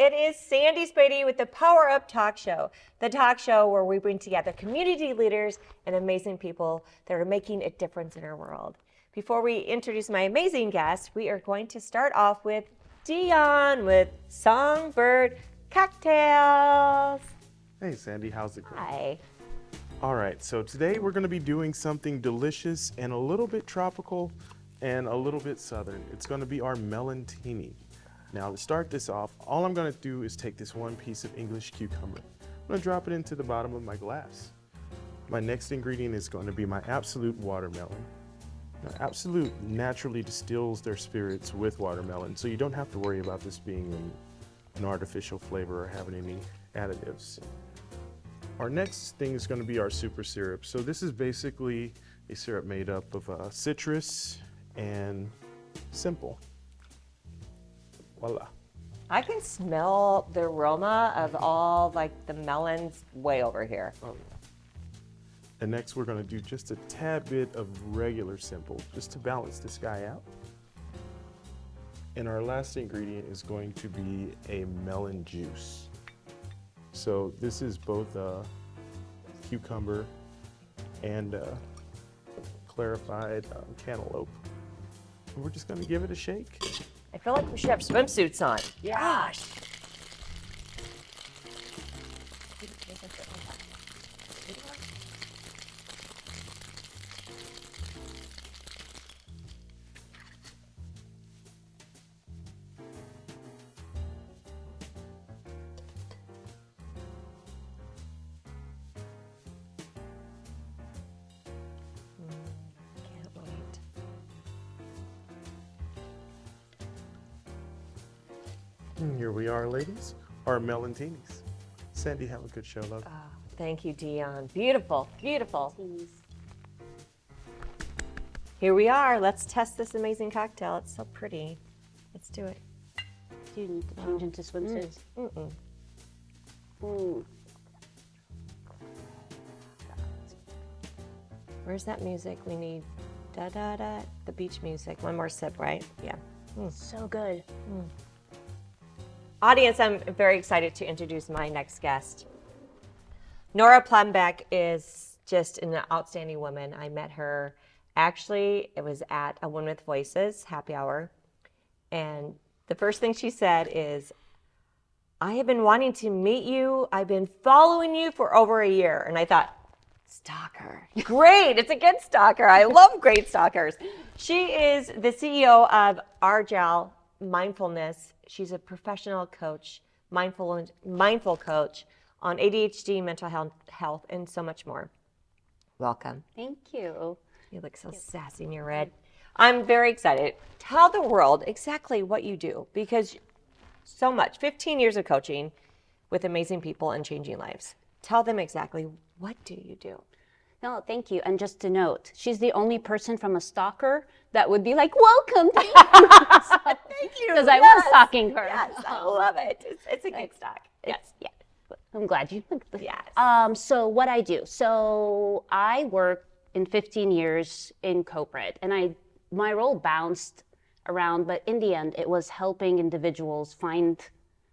It is Sandy Spady with the Power Up Talk Show, the talk show where we bring together community leaders and amazing people that are making a difference in our world. Before we introduce my amazing guest, we are going to start off with Dion with Songbird Cocktails. Hey Sandy, how's it going? Hi. All right, so today we're going to be doing something delicious and a little bit tropical and a little bit southern. It's going to be our melon-tini. Now to start this off, all I'm going to do is take this one piece of English cucumber. I'm going to drop it into the bottom of my glass. My next ingredient is going to be my Absolute watermelon. Now, Absolute naturally distills their spirits with watermelon, so you don't have to worry about this being an artificial flavor or having any additives. Our next thing is going to be our super syrup. So this is basically a syrup made up of citrus and simple. Voila. I can smell the aroma of all like the melons way over here. Oh, yeah. And next we're going to do just a tad bit of regular simple just to balance this guy out. And our last ingredient is going to be a melon juice. So this is both cucumber and clarified cantaloupe. And we're just going to give it a shake. I feel like we should have swimsuits on. Yeah. Gosh. Can't wait. And here we are, ladies, our melon-tinis. Sandy, have a good show, love. Oh, thank you, Dion. Beautiful, beautiful. Here we are. Let's test this amazing cocktail. It's so pretty. Let's do it. Do you need to change into swimsuits? Where's that music? We need da da da. The beach music. One more sip, right? Yeah. So good. Audience, I'm very excited to introduce my next guest. Nora Plambeck is just an outstanding woman. I met her, actually, it was at a Women with Voices happy hour. And the first thing she said is, I have been wanting to meet you. I've been following you for over a year. And I thought, stalker. Great. It's a good stalker. I love great stalkers. She is the CEO of Argel Mindfulness. She's a professional coach, mindful coach on ADHD, mental health, and so much more. Welcome. Thank you. You look so sassy in your red. I'm very excited. Tell the world exactly what you do, because so much, 15 years of coaching with amazing people and changing lives. Tell them exactly, what do you do? No, thank you. And just to note, she's the only person from a stalker that would be like, welcome. Thank you. Because I was stalking her. Yes, I love it. It's a good stalk. Yes. Yeah. I'm glad you. Yes. So what I do. So I worked in 15 years in corporate, and my role bounced around, but in the end, it was helping individuals find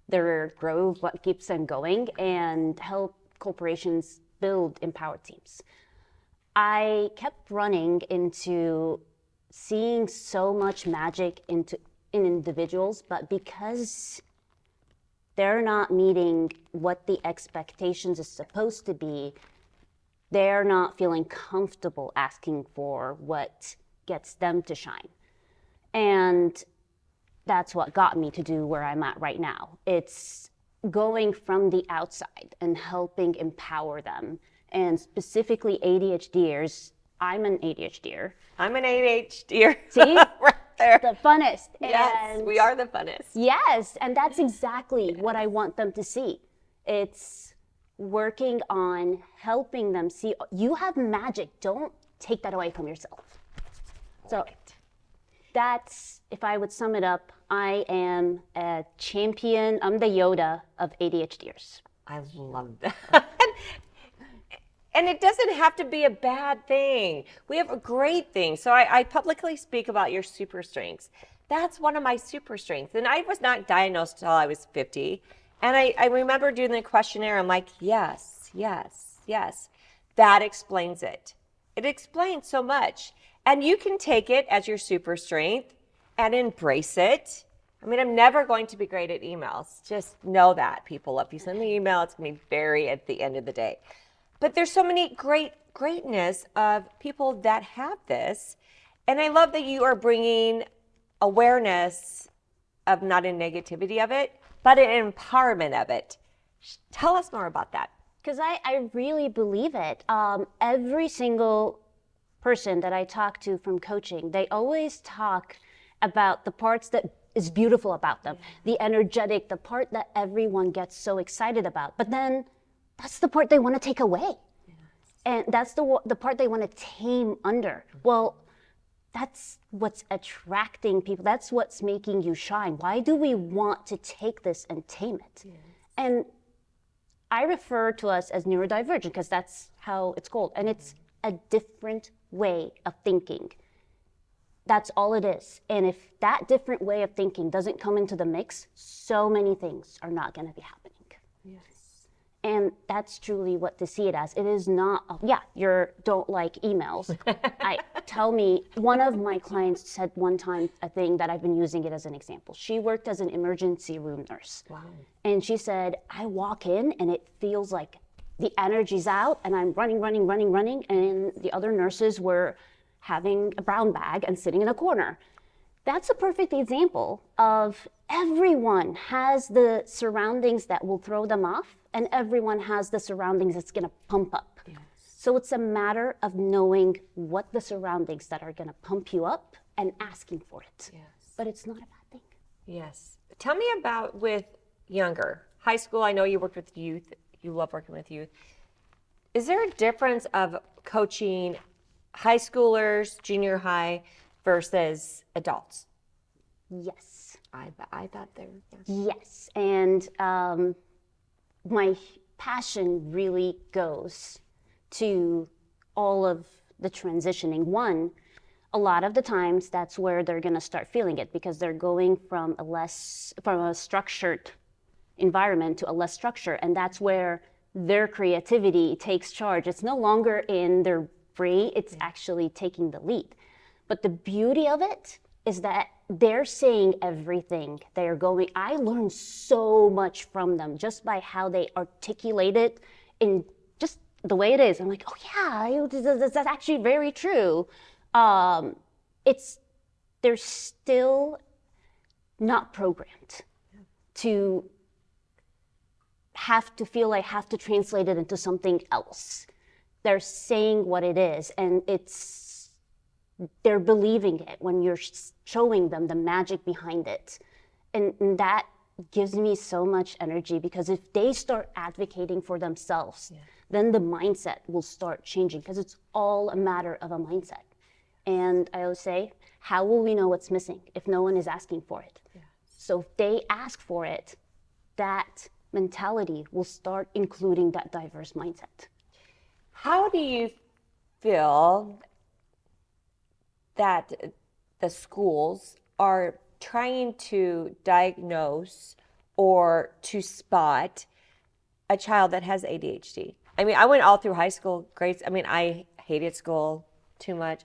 their growth, what keeps them going, and help corporations build empowered teams. I kept running into seeing so much magic in individuals, but because they're not meeting what the expectations is supposed to be, they're not feeling comfortable asking for what gets them to shine. And that's what got me to do where I'm at right now. It's going from the outside and helping empower them. And specifically ADHDers, I'm an ADHDer. I'm an ADHDer. See? Right there. The funnest. Yes, And we are the funnest. yes, and that's exactly what I want them to see. It's working on helping them see, you have magic. Don't take that away from yourself. So that's, if I would sum it up, I am a champion. I'm the Yoda of ADHDers. I love that. And it doesn't have to be a bad thing. We have a great thing. So I publicly speak about your super strengths. That's one of my super strengths. And I was not diagnosed until I was 50. And I remember doing the questionnaire. I'm like, yes, yes, yes. That explains it. It explains so much. And you can take it as your super strength and embrace it. I mean, I'm never going to be great at emails. Just know that, people. If you send me an email, it's going to be very at the end of the day. But there's so many greatness of people that have this. And I love that you are bringing awareness of not a negativity of it, but an empowerment of it. Tell us more about that. Because I really believe it. Every single person that I talk to from coaching, they always talk about the parts that is beautiful about them, the energetic, the part that everyone gets so excited about. But then that's the part they want to take away. And that's the part they want to tame under. Well, that's what's attracting people. That's what's making you shine. Why do we want to take this and tame it? Yes. And I refer to us as neurodivergent because that's how it's called. And it's a different way of thinking. That's all it is. And if that different way of thinking doesn't come into the mix, so many things are not going to be happening. Yes. And that's truly what to see it as. It is not, you don't like emails. Tell me, one of my clients said one time a thing that I've been using it as an example. She worked as an emergency room nurse. Wow. And she said, I walk in and it feels like the energy's out and I'm running. And the other nurses were having a brown bag and sitting in a corner. That's a perfect example of everyone has the surroundings that will throw them off, and everyone has the surroundings that's going to pump up. Yes. So it's a matter of knowing what the surroundings that are going to pump you up and asking for it. Yes. But it's not a bad thing. Yes. Tell me about with younger. High school, I know you worked with youth. You love working with youth. Is there a difference of coaching high schoolers, junior high, versus adults? Yes. I thought there. Yes. And my passion really goes to all of the transitioning. One, a lot of the times that's where they're going to start feeling it because they're going from a structured environment to a less structured, and that's where their creativity takes charge. It's no longer in their brain, it's actually taking the lead. But the beauty of it is that they're saying everything they're going. I learned so much from them just by how they articulate it in just the way it is. I'm like, oh yeah, that's actually very true. They're still not programmed to have to feel like have to translate it into something else. They're saying what it is, and they're believing it when you're showing them the magic behind it. And that gives me so much energy because if they start advocating for themselves, then the mindset will start changing because it's all a matter of a mindset. And I always say, how will we know what's missing if no one is asking for it? Yes. So if they ask for it, that mentality will start including that diverse mindset. How do you feel that the schools are trying to diagnose or to spot a child that has ADHD? I mean, I went all through high school grades. I mean, I hated school too much.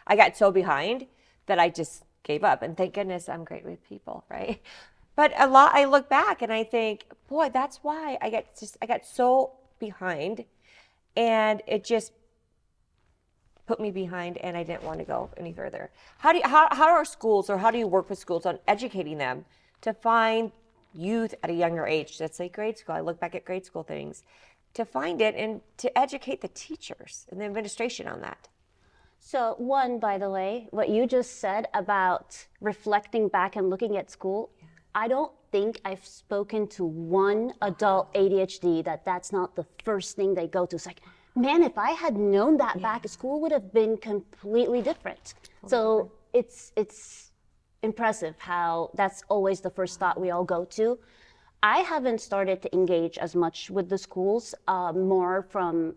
I got so behind that I just gave up. And thank goodness I'm great with people, right? But I look back and I think, boy, that's why I got so behind, and it just put me behind, and I didn't want to go any further. How are schools, or how do you work with schools on educating them to find youth at a younger age? Let's say grade school. I look back at grade school things to find it and to educate the teachers and the administration on that. So one, by the way, what you just said about reflecting back and looking at school, I don't think I've spoken to one adult ADHD that's not the first thing they go to. It's like, man, if I had known that back, school would have been completely different. So it's impressive how that's always the first thought we all go to. I haven't started to engage as much with the schools, more from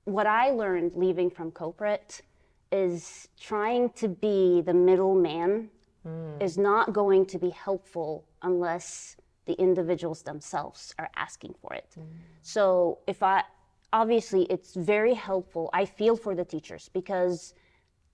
what I learned leaving from corporate is trying to be the middleman is not going to be helpful unless the the individuals themselves are asking for it. So obviously it's very helpful. I feel for the teachers because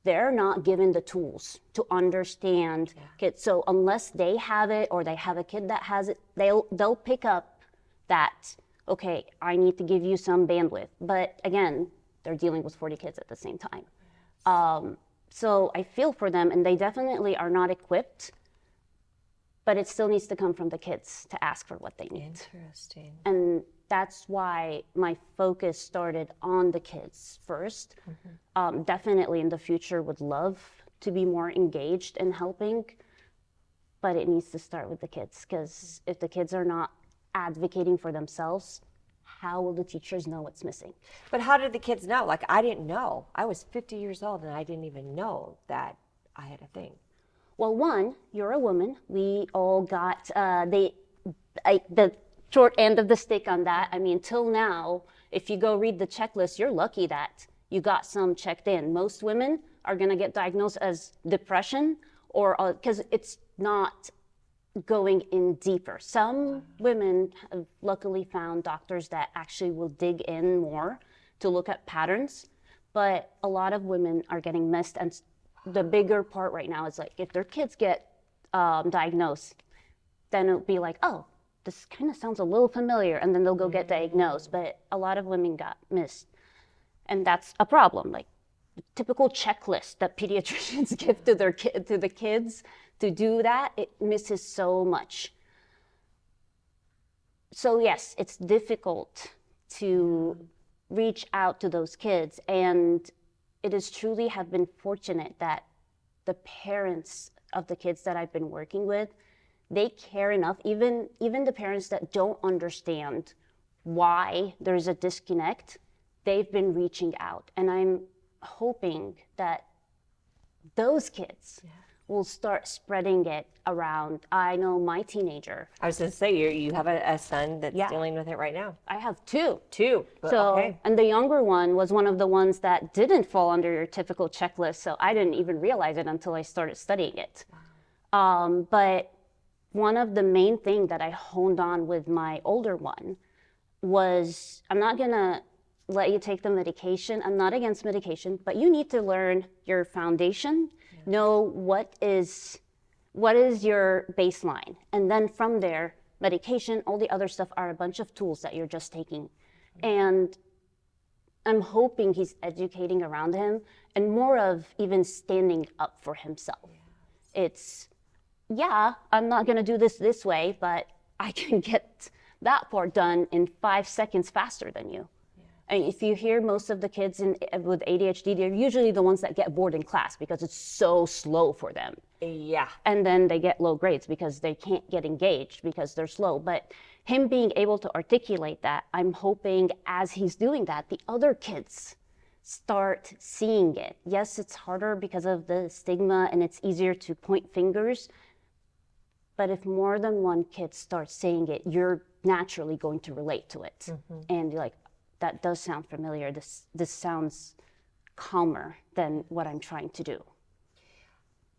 they're not given the tools to understand kids. So unless they have it or they have a kid that has it, they'll pick up that, okay, I need to give you some bandwidth. But again, they're dealing with 40 kids at the same time. So I feel for them, and they definitely are not equipped, but it still needs to come from the kids to ask for what they need. Interesting. And that's why my focus started on the kids first. Definitely in the future would love to be more engaged in helping, but it needs to start with the kids, because if the kids are not advocating for themselves, how will the teachers know what's missing? But how did the kids know? Like, I didn't know. I was 50 years old and I didn't even know that I had a thing. Well, one, you're a woman. We all got the short end of the stick on that. I mean, till now, if you go read the checklist, you're lucky that you got some checked in. Most women are going to get diagnosed as depression, or because it's not going in deeper. Some women have luckily found doctors that actually will dig in more to look at patterns, but a lot of women are getting missed. And the bigger part right now is like, if their kids get diagnosed, then it'll be like, oh, this kind of sounds a little familiar, and then they'll go get diagnosed. But a lot of women got missed, and that's a problem. Like the typical checklist that pediatricians give to the kids to do that, it misses so much. So yes, it's difficult to reach out to those kids, and it is truly have been fortunate that the parents of the kids that I've been working with, they care enough, even the parents that don't understand why there's a disconnect, they've been reaching out. And I'm hoping that those kids will start spreading it around. I know my teenager. I was going to say, you have a son that's dealing with it right now. I have two. But, So, okay. and the younger one was one of the ones that didn't fall under your typical checklist. So I didn't even realize it until I started studying it. But one of the main things that I honed on with my older one was, I'm not going to let you take the medication. I'm not against medication, but you need to learn your foundation, know what is your baseline. And then from there, medication, all the other stuff are a bunch of tools that you're just taking. And I'm hoping he's educating around him and more of even standing up for himself. It's, I'm not going to do this way, but I can get that part done in 5 seconds faster than you. And if you hear most of the kids with ADHD, they're usually the ones that get bored in class because it's so slow for them. Yeah. And then they get low grades because they can't get engaged because they're slow. But him being able to articulate that, I'm hoping as he's doing that, the other kids start seeing it. Yes, it's harder because of the stigma and it's easier to point fingers. But if more than one kid starts saying it, you're naturally going to relate to it. And you're like, that does sound familiar. This sounds calmer than what I'm trying to do.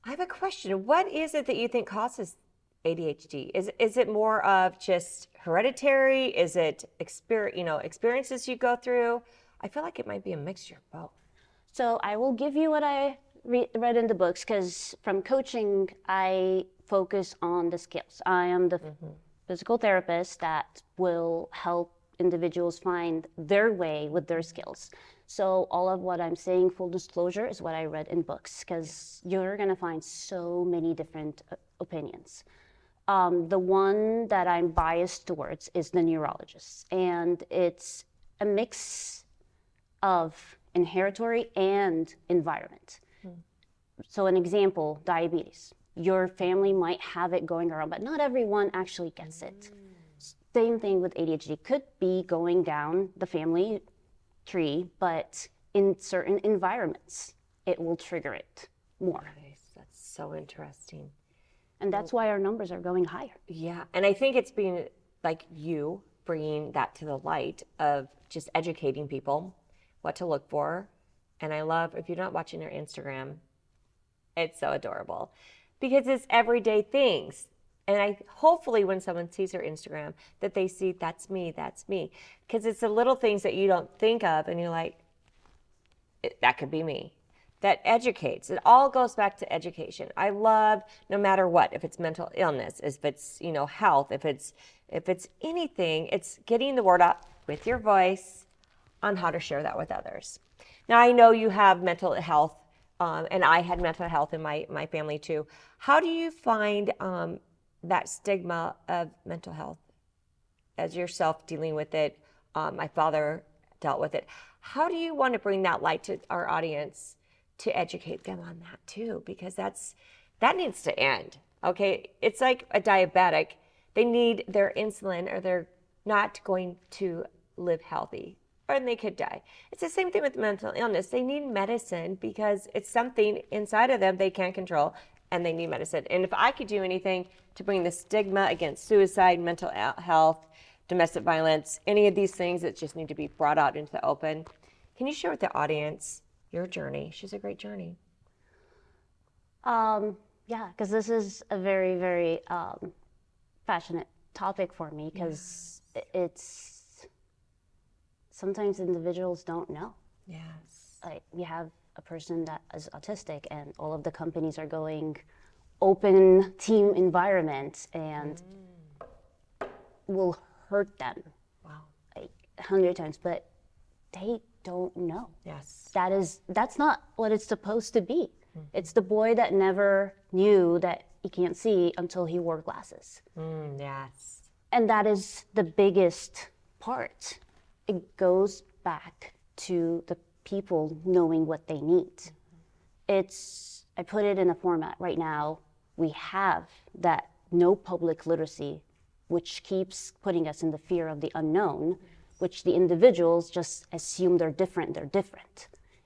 I have a question. What is it that you think causes ADHD? Is it more of just hereditary? Is it experiences you go through? I feel like it might be a mixture of both. So I will give you what I read in the books, because from coaching, I focus on the skills. I am the physical therapist that will help individuals find their way with their skills. So all of what I'm saying, full disclosure, is what I read in books, because you're going to find so many different opinions. The one that I'm biased towards is the neurologist, and it's a mix of inheritary and environment. So an example, diabetes. Your family might have it going around, but not everyone actually gets it. Same thing with ADHD. Could be going down the family tree, but in certain environments, it will trigger it more. Nice. That's so interesting. And that's why our numbers are going higher. Yeah, and I think it's being like you bringing that to the light of just educating people what to look for. And I love, if you're not watching your Instagram, it's so adorable because it's everyday things. And I hopefully when someone sees her Instagram that they see that's me, because it's the little things that you don't think of and you're like, that could be me. That educates. It all goes back to education. I love, no matter what, if it's mental illness, if it's health, if it's anything, it's getting the word out with your voice on how to share that with others. Now I know you have mental health, and I had mental health in my family too. How do you find that stigma of mental health as yourself dealing with it? My father dealt with it. How do you want to bring that light to our audience to educate them on that too? Because that needs to end. Okay, it's like a diabetic. They need their insulin or they're not going to live healthy, or they could die. It's the same thing with mental illness. They need medicine because it's something inside of them they can't control, and they need medicine. And if I could do anything to bring the stigma against suicide, mental health, domestic violence, any of these things that just need to be brought out into the open, can you share with the audience your journey? She's a great journey. Yeah, because this is a very, very passionate topic for me, because it's sometimes individuals don't know. Yes. Like, we have a person that is autistic and all of the companies are going open team environment and will hurt them. Wow. Like 100 times, but they don't know. Yes. That's not what it's supposed to be. It's the boy that never knew that he can't see until he wore glasses. Yes. And that is the biggest part. It goes back to the people knowing what they need. I put it in a format right now. We have that no public literacy, which keeps putting us in the fear of the unknown, which the individuals just assume they're different.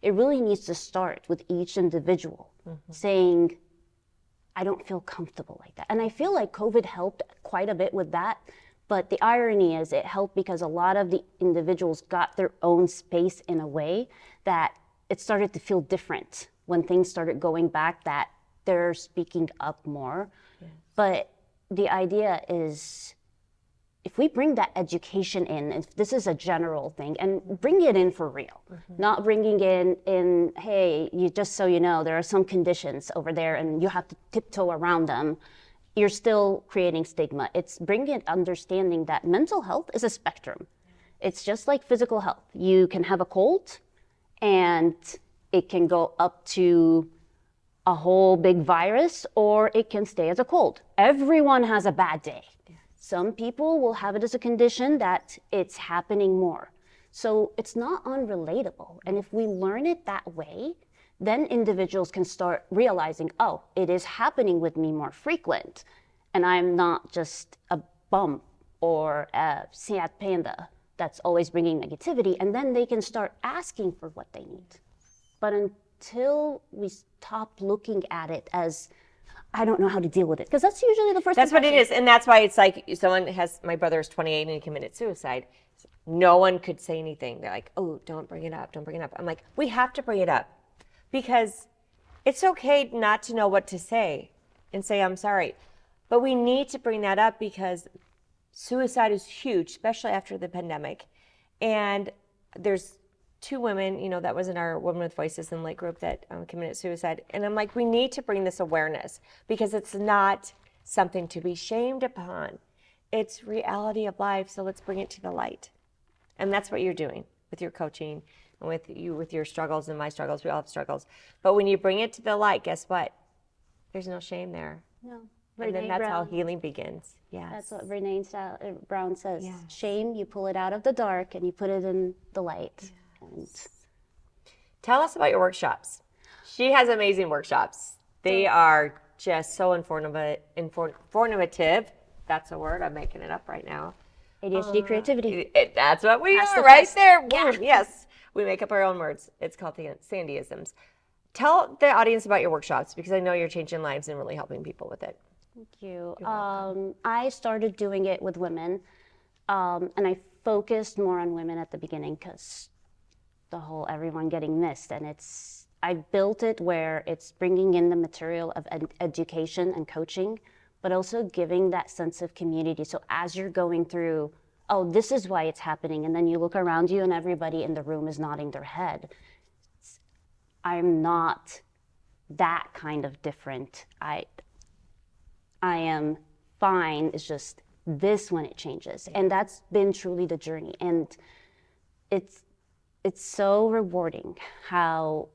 It really needs to start with each individual saying, I don't feel comfortable like that. And I feel like COVID helped quite a bit with that. But the irony is it helped because a lot of the individuals got their own space in a way that it started to feel different when things started going back, that they're speaking up more. Yes. But the idea is, if we bring that education in, if this is a general thing, and bring it in for real, not bringing in, hey, just so you know, there are some conditions over there and you have to tiptoe around them, you're still creating stigma. It's bringing understanding that mental health is a spectrum. It's just like physical health. You can have a cold and it can go up to a whole big virus, or it can stay as a cold. Everyone has a bad day. Some people will have it as a condition that it's happening more. So it's not unrelatable. And if we learn it that way, then individuals can start realizing, oh, it is happening with me more frequent. And I'm not just a bump or a sad panda that's always bringing negativity. And then they can start asking for what they need. But until we stop looking at it as, I don't know how to deal with it, because that's usually the first. That's what it is, and that's why it's like my brother is 28 and he committed suicide. No one could say anything. They're like, oh, don't bring it up. I'm like, we have to bring it up, because it's okay not to know what to say and say I'm sorry, but we need to bring that up because suicide is huge, especially after the pandemic. And there's 2 women, that was in our Women with Voices in Lake group that committed suicide. And I'm like, we need to bring this awareness because it's not something to be shamed upon. It's reality of life, so let's bring it to the light. And that's what you're doing with your coaching and with your struggles and my struggles. We all have struggles. But when you bring it to the light, guess what? There's no shame there. No. And then that's how healing begins. Yes. That's what Brene Brown says. Yes. Shame, you pull it out of the dark and you put it in the light. Yeah. And tell us about your workshops. She has amazing workshops. They are just so informative. That's a word. I'm making it up right now. ADHD creativity. That's what we That's are the right best. there. Yeah. Yes. We make up our own words. It's called the Sandyisms. Tell the audience about your workshops because I know you're changing lives and really helping people with it. Thank you. I started doing it with women, and I focused more on women at the beginning because the whole everyone getting missed, and I built it where it's bringing in the material of education and coaching, but also giving that sense of community. So as you're going through, oh, this is why it's happening, and then you look around you and everybody in the room is nodding their head. I'm not that kind of different. I am fine. It's just this when it changes. And that's been truly the journey. And it's so rewarding how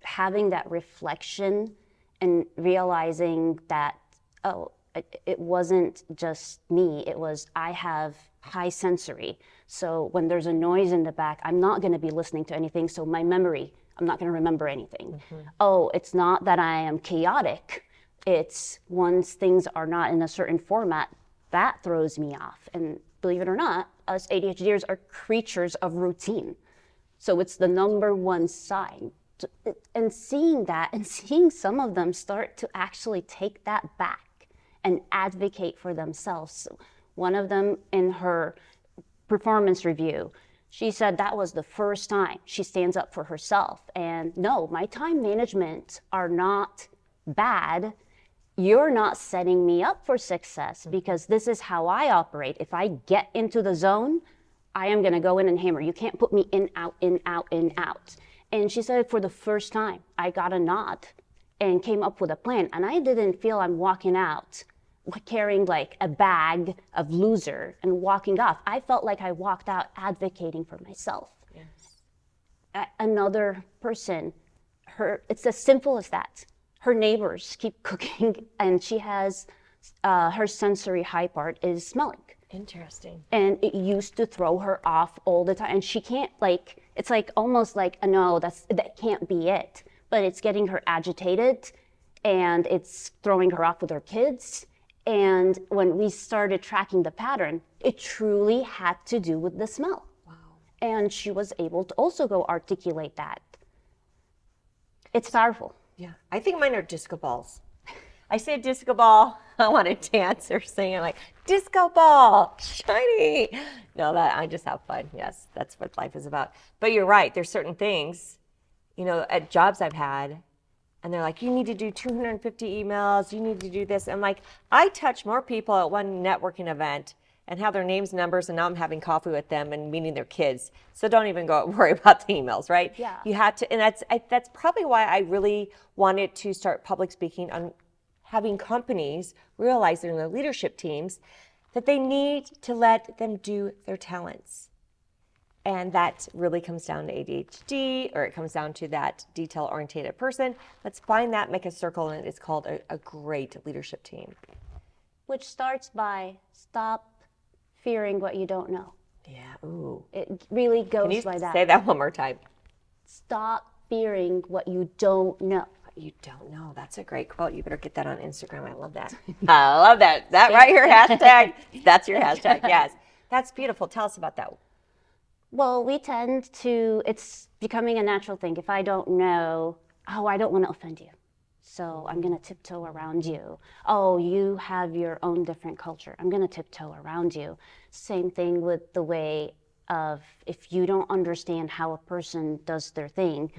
having that reflection and realizing that, oh, it wasn't just me. It was, I have high sensory. So when there's a noise in the back, I'm not going to be listening to anything. So my memory, I'm not going to remember anything. Oh, it's not that I am chaotic. It's once things are not in a certain format, that throws me off. And believe it or not, us ADHDers are creatures of routine. So it's the number one sign. And seeing that and seeing some of them start to actually take that back and advocate for themselves. So one of them in her performance review, she said that was the first time she stands up for herself. And no, my time management are not bad. You're not setting me up for success because this is how I operate. If I get into the zone, I am going to go in and hammer. You can't put me in, out, in, out, in, out. And she said for the first time, I got a nod and came up with a plan. And I didn't feel I'm walking out carrying like a bag of loser and walking off. I felt like I walked out advocating for myself. Yes. Another person, it's as simple as that. Her neighbors keep cooking and she has, her sensory high part is smelling. Interesting. And it used to throw her off all the time. And she can't like, it's like almost like, no, that can't be it. But it's getting her agitated and it's throwing her off with her kids. And when we started tracking the pattern, it truly had to do with the smell. Wow. And she was able to also go articulate that. It's powerful. Yeah. I think mine are disco balls. I say a disco ball, I want to dance or sing. I'm like, disco ball, shiny. No, that I just have fun. Yes, that's what life is about. But you're right. There's certain things, you know, at jobs I've had, and they're like, you need to do 250 emails. You need to do this. I'm like, I touch more people at one networking event and have their names, numbers, and now I'm having coffee with them and meeting their kids. So don't even go worry about the emails, right? Yeah. You have to, and that's probably why I really wanted to start public speaking on having companies realize in their leadership teams that they need to let them do their talents. And that really comes down to ADHD, or it comes down to that detail-oriented person. Let's find that, make a circle, and it's called a great leadership team. Which starts by stop fearing what you don't know. Yeah, ooh. It really goes Can you by that. say that one more time? Stop fearing what you don't know. You don't know. That's a great quote. You better get that on Instagram. I love that. I love that. That right here, hashtag. That's your hashtag. Yes. That's beautiful. Tell us about that. Well, we tend to, it's becoming a natural thing. If I don't know, oh, I don't want to offend you, so I'm going to tiptoe around you. Oh, you have your own different culture. I'm going to tiptoe around you. Same thing with the way of if you don't understand how a person does their thing,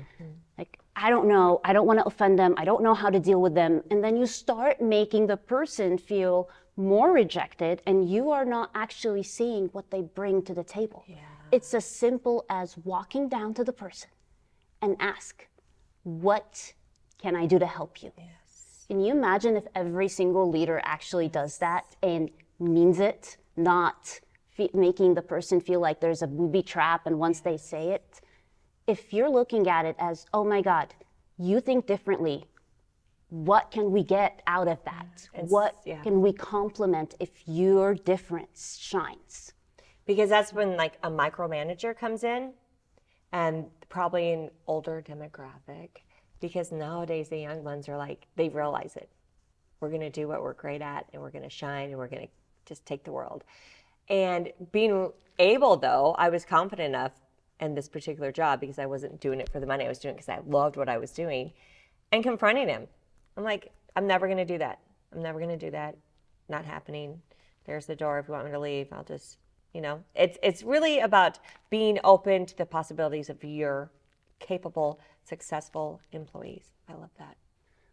like, I don't know, I don't want to offend them, I don't know how to deal with them. And then you start making the person feel more rejected and you are not actually seeing what they bring to the table. Yeah. It's as simple as walking down to the person and ask, what can I do to help you? Yes. Can you imagine if every single leader actually does that and means it, not making the person feel like there's a booby trap and once they say it? If you're looking at it as, oh my God, you think differently, what can we get out of that? Can we complement if your difference shines? Because that's when like a micromanager comes in, and probably an older demographic, because nowadays the young ones are like, they realize it. We're going to do what we're great at, and we're going to shine, and we're going to just take the world. And being able, though, I was confident enough in this particular job because I wasn't doing it for the money. I was doing it because I loved what I was doing, and confronting him. I'm like, I'm never going to do that. I'm never going to do that. Not happening. There's the door. If you want me to leave, I'll just, you know, it's really about being open to the possibilities of your capable, successful employees. I love that.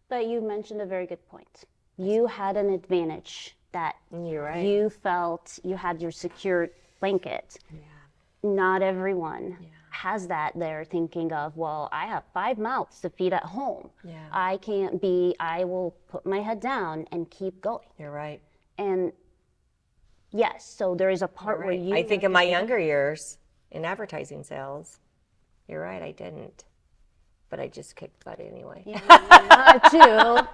But you mentioned a very good point. You had an advantage that You're right. you felt you had your secure blanket. Yeah. Not everyone has that. They're thinking of, well, I have 5 mouths to feed at home. Yeah. I will put my head down and keep going. You're right. And yes, so there is a part where you. I think in my younger years in advertising sales, you're right, I didn't. But I just kicked butt anyway. Yeah, too.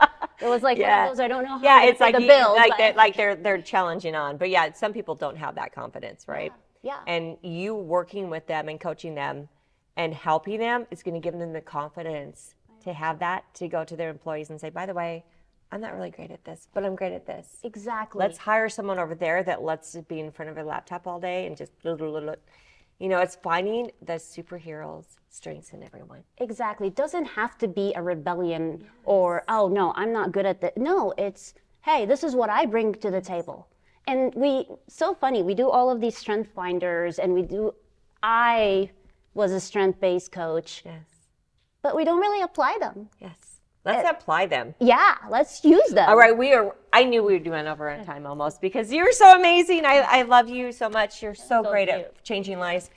It was like one of those, I don't know how to it's pay like the bills. like they're challenging on. But yeah, some people don't have that confidence, right? Yeah. And you working with them and coaching them and helping them is going to give them the confidence to have that, to go to their employees and say, by the way, I'm not really great at this, but I'm great at this. Exactly. Let's hire someone over there that lets it be in front of a laptop all day and just, it's finding the superheroes' strengths in everyone. Exactly. It doesn't have to be a rebellion or, oh, no, I'm not good at that. No, it's, hey, this is what I bring to the table. And so funny, we do all of these strength finders and I was a strength-based coach. Yes. But we don't really apply them. Yes. Let's apply them. Yeah, let's use them. All right, I knew we were doing over on time almost because you're so amazing. I love you so much. You're so great at changing lives.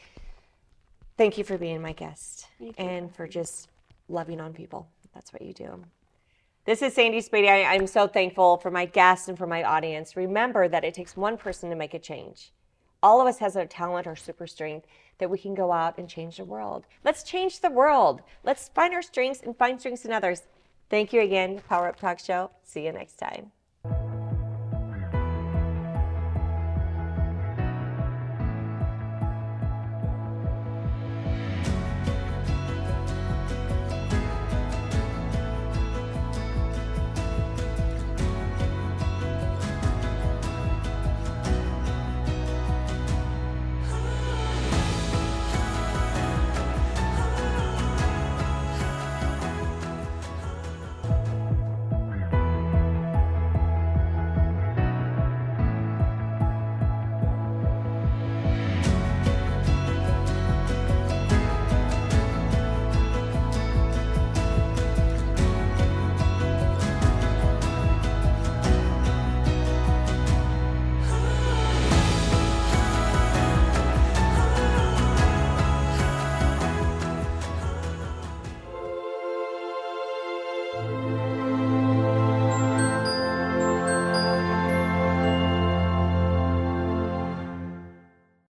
Thank you for being my guest and for just loving on people. That's what you do. This is Sandy Spady. I'm so thankful for my guests and for my audience. Remember that it takes one person to make a change. All of us has a talent or super strength that we can go out and change the world. Let's change the world. Let's find our strengths and find strengths in others. Thank you again, Power Up Talk Show. See you next time.